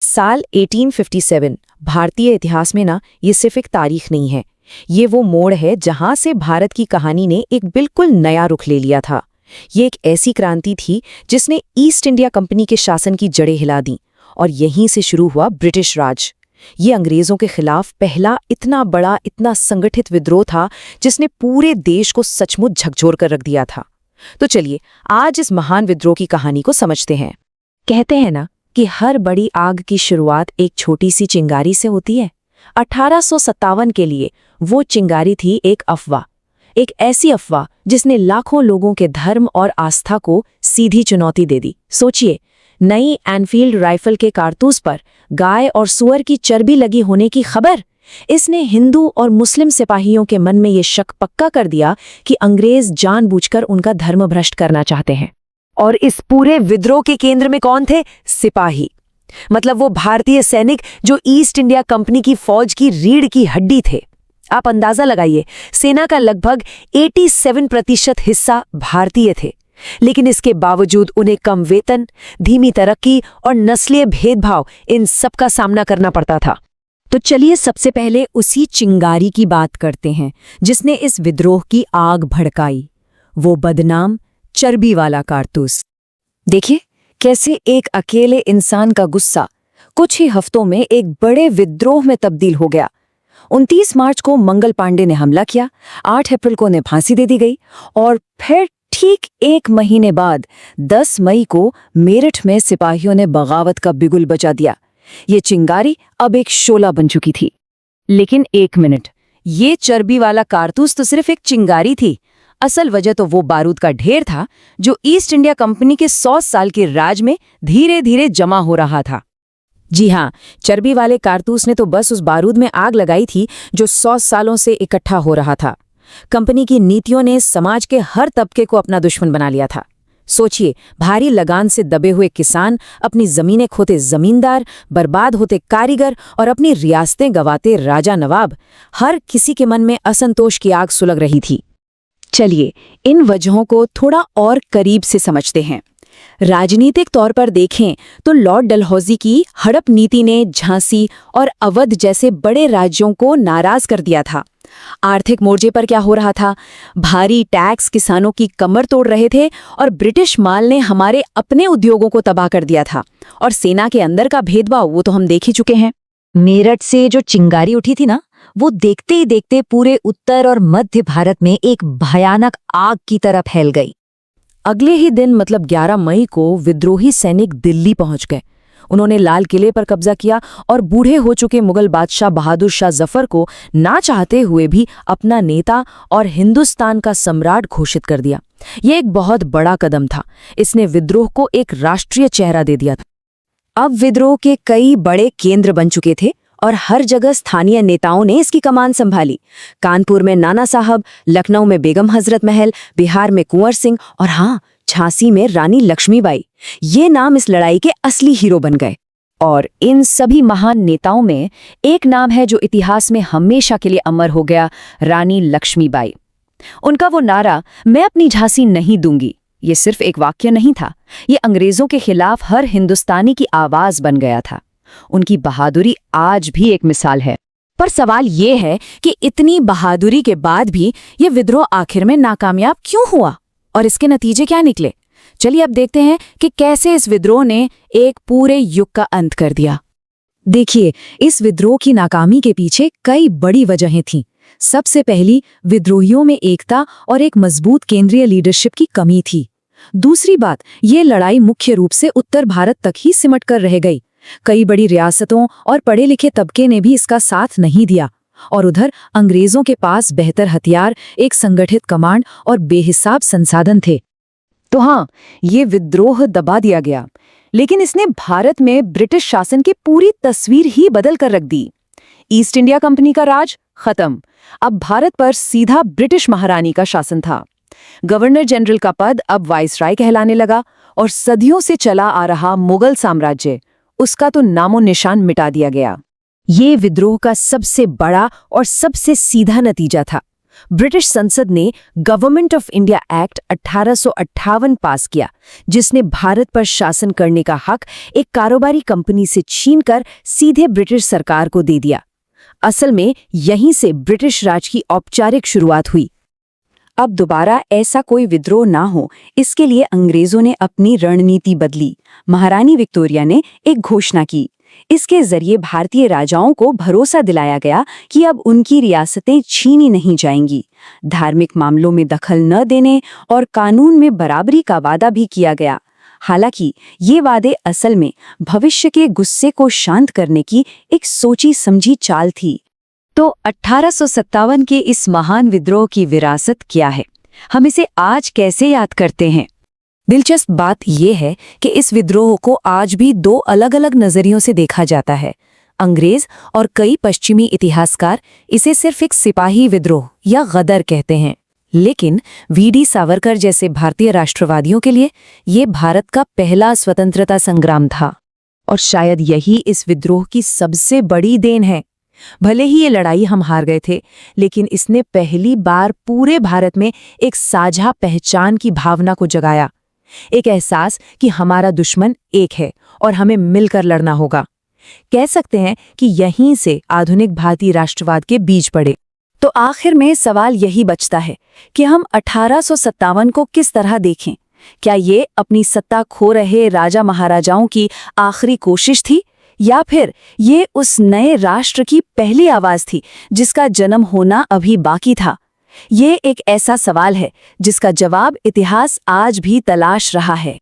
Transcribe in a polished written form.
साल 1857 भारतीय इतिहास में ना ये सिर्फ एक तारीख नहीं है। ये वो मोड़ है जहां से भारत की कहानी ने एक बिल्कुल नया रुख ले लिया था। ये एक ऐसी क्रांति थी जिसने ईस्ट इंडिया कंपनी के शासन की जड़ें हिला दी और यहीं से शुरू हुआ ब्रिटिश राज। ये अंग्रेजों के खिलाफ पहला इतना बड़ा, इतना संगठित विद्रोह था जिसने पूरे देश को सचमुच झकझोर कर रख दिया था। तो चलिए आज इस महान विद्रोह की कहानी को समझते हैं। कहते हैं ना कि हर बड़ी आग की शुरुआत एक छोटी सी चिंगारी से होती है। 1857 के लिए वो चिंगारी थी एक अफवाह, एक ऐसी अफवाह जिसने लाखों लोगों के धर्म और आस्था को सीधी चुनौती दे दी। सोचिए, नई एनफील्ड राइफल के कारतूस पर गाय और सुअर की चर्बी लगी होने की खबर। इसने हिंदू और मुस्लिम सिपाहियों के मन में ये शक पक्का कर दिया कि अंग्रेज जानबूझकर उनका धर्म भ्रष्ट करना चाहते हैं। और इस पूरे विद्रोह के केंद्र में कौन थे? सिपाही, मतलब वो भारतीय सैनिक जो ईस्ट इंडिया कंपनी की फौज की रीढ़ की हड्डी थे। आप अंदाजा लगाइए, सेना का लगभग 87% हिस्सा भारतीय थे, लेकिन इसके बावजूद उन्हें कम वेतन, धीमी तरक्की और नस्लीय भेदभाव, इन सब का सामना करना पड़ता था। तो चलिए सबसे पहले उसी चिंगारी की बात करते हैं जिसने इस विद्रोह की आग भड़काई, वो बदनाम चर्बी वाला कारतूस। देखिए कैसे एक अकेले इंसान का गुस्सा कुछ ही हफ्तों में एक बड़े विद्रोह में तब्दील हो गया। 29 मार्च को मंगल पांडे ने हमला किया, 8 अप्रैल को उन्हें फांसी दे दी गई और फिर ठीक एक महीने बाद 10 मई को मेरठ में सिपाहियों ने बगावत का बिगुल बजा दिया। ये चिंगारी अब एक शोला बन चुकी थी। लेकिन एक मिनट, ये चर्बी वाला कारतूस तो सिर्फ एक चिंगारी थी। असल वजह तो वो बारूद का ढेर था जो ईस्ट इंडिया कंपनी के 100 साल के राज में धीरे धीरे जमा हो रहा था। जी हाँ, चर्बी वाले कारतूस ने तो बस उस बारूद में आग लगाई थी जो 100 सालों से इकट्ठा हो रहा था। कंपनी की नीतियों ने समाज के हर तबके को अपना दुश्मन बना लिया था। सोचिए, भारी लगान से दबे हुए किसान, अपनी जमीनें खोते जमींदार, बर्बाद होते कारीगर और अपनी रियासतें गंवाते राजा नवाब, हर किसी के मन में असंतोष की आग सुलग रही थी। चलिए इन वजहों को थोड़ा और करीब से समझते हैं। राजनीतिक तौर पर देखें तो लॉर्ड डलहौजी की हड़प नीति ने झांसी और अवध जैसे बड़े राज्यों को नाराज कर दिया था। आर्थिक मोर्चे पर क्या हो रहा था? भारी टैक्स किसानों की कमर तोड़ रहे थे और ब्रिटिश माल ने हमारे अपने उद्योगों को तबाह कर दिया था। और सेना के अंदर का भेदभाव वो तो हम देख ही चुके हैं। मेरठ से जो चिंगारी उठी थी ना, वो देखते ही देखते पूरे उत्तर और मध्य भारत में एक भयानक आग की तरह फैल गई। अगले ही दिन मतलब 11 मई को विद्रोही सैनिक दिल्ली पहुंच गए। उन्होंने लाल किले पर कब्जा किया और बूढ़े हो चुके मुगल बादशाह बहादुर शाह जफर को ना चाहते हुए भी अपना नेता और हिंदुस्तान का सम्राट घोषित कर दिया। यह एक बहुत बड़ा कदम था। इसने विद्रोह को एक राष्ट्रीय चेहरा दे दिया था। अब विद्रोह के कई बड़े केंद्र बन चुके थे और हर जगह स्थानीय नेताओं ने इसकी कमान संभाली। कानपुर में नाना साहब, लखनऊ में बेगम हजरत महल, बिहार में कुंवर सिंह और हाँ, झांसी में रानी लक्ष्मीबाई। ये नाम इस लड़ाई के असली हीरो बन गए। और इन सभी महान नेताओं में एक नाम है जो इतिहास में हमेशा के लिए अमर हो गया, रानी लक्ष्मीबाई। उनका वो नारा, मैं अपनी झांसी नहीं दूंगी, ये सिर्फ एक वाक्य नहीं था, ये अंग्रेजों के खिलाफ हर हिंदुस्तानी की आवाज बन गया था। उनकी बहादुरी आज भी एक मिसाल है। पर सवाल ये है कि इतनी बहादुरी के बाद भी ये विद्रोह आखिर में नाकामयाब क्यों हुआ और इसके नतीजे क्या निकले? चलिए अब देखते हैं कि कैसे इस विद्रोह ने एक पूरे युग का अंत कर दिया। देखिए, इस विद्रोह की नाकामी के पीछे कई बड़ी वजहें थीं। सबसे पहली, विद्रोहियों में एकता और एक मजबूत केंद्रीय लीडरशिप की कमी थी। दूसरी बात, ये लड़ाई मुख्य रूप से उत्तर भारत तक ही सिमट कर रह गई। कई बड़ी रियासतों और पढ़े लिखे तबके ने भी इसका साथ नहीं दिया। और उधर अंग्रेजों के पास बेहतर हथियार, एक संगठित कमांड और बेहिसाब संसाधन थे। तो हाँ, ये विद्रोह दबा दिया गया, लेकिन इसने भारत में ब्रिटिश शासन की पूरी तस्वीर ही बदल कर रख दी। ईस्ट इंडिया कंपनी का राज खत्म। अब भारत पर सीधा ब्रिटिश महारानी का शासन था। गवर्नर जनरल का पद अब वाइसराय कहलाने लगा और सदियों से चला आ रहा मुगल साम्राज्य, उसका तो नामो निशान मिटा दिया गया। ये विद्रोह का सबसे बड़ा और सबसे सीधा नतीजा था। ब्रिटिश संसद ने गवर्नमेंट ऑफ इंडिया एक्ट 1858 पास किया, जिसने भारत पर शासन करने का हक एक कारोबारी कंपनी से छीनकर सीधे ब्रिटिश सरकार को दे दिया। असल में यहीं से ब्रिटिश राज की औपचारिक शुरुआत हुई। अब दोबारा ऐसा कोई विद्रोह ना हो, इसके लिए अंग्रेजों ने अपनी रणनीति बदली। महारानी विक्टोरिया ने एक घोषणा की। इसके जरिए भारतीय राजाओं को भरोसा दिलाया गया कि अब उनकी रियासतें छीनी नहीं जाएंगी। धार्मिक मामलों में दखल न देने और कानून में बराबरी का वादा भी किया गया। हालांकि ये वादे असल में भविष्य के गुस्से को शांत करने की एक सोची समझी चाल थी। तो 1857 के इस महान विद्रोह की विरासत क्या है? हम इसे आज कैसे याद करते हैं? दिलचस्प बात यह है कि इस विद्रोह को आज भी दो अलग-अलग नजरियों से देखा जाता है। अंग्रेज और कई पश्चिमी इतिहासकार इसे सिर्फ एक सिपाही विद्रोह या गदर कहते हैं, लेकिन वीडी सावरकर जैसे भारतीय राष्ट्रवादियों के लिए ये भारत का पहला स्वतंत्रता संग्राम था। और शायद यही इस विद्रोह की सबसे बड़ी देन है। भले ही ये लड़ाई हम हार गए थे, लेकिन इसने पहली बार पूरे भारत में एक साझा पहचान की भावना को जगाया। एक एहसास कि हमारा दुश्मन एक है और हमें मिलकर लड़ना होगा। कह सकते हैं कि यहीं से आधुनिक भारतीय राष्ट्रवाद के बीज पड़े। तो आखिर में सवाल यही बचता है कि हम 1857 को किस तरह देखें? क्या ये अपनी सत्ता खो रहे राजा महाराजाओं की आखिरी कोशिश थी, या फिर ये उस नए राष्ट्र की पहली आवाज थी जिसका जन्म होना अभी बाकी था? ये एक ऐसा सवाल है जिसका जवाब इतिहास आज भी तलाश रहा है।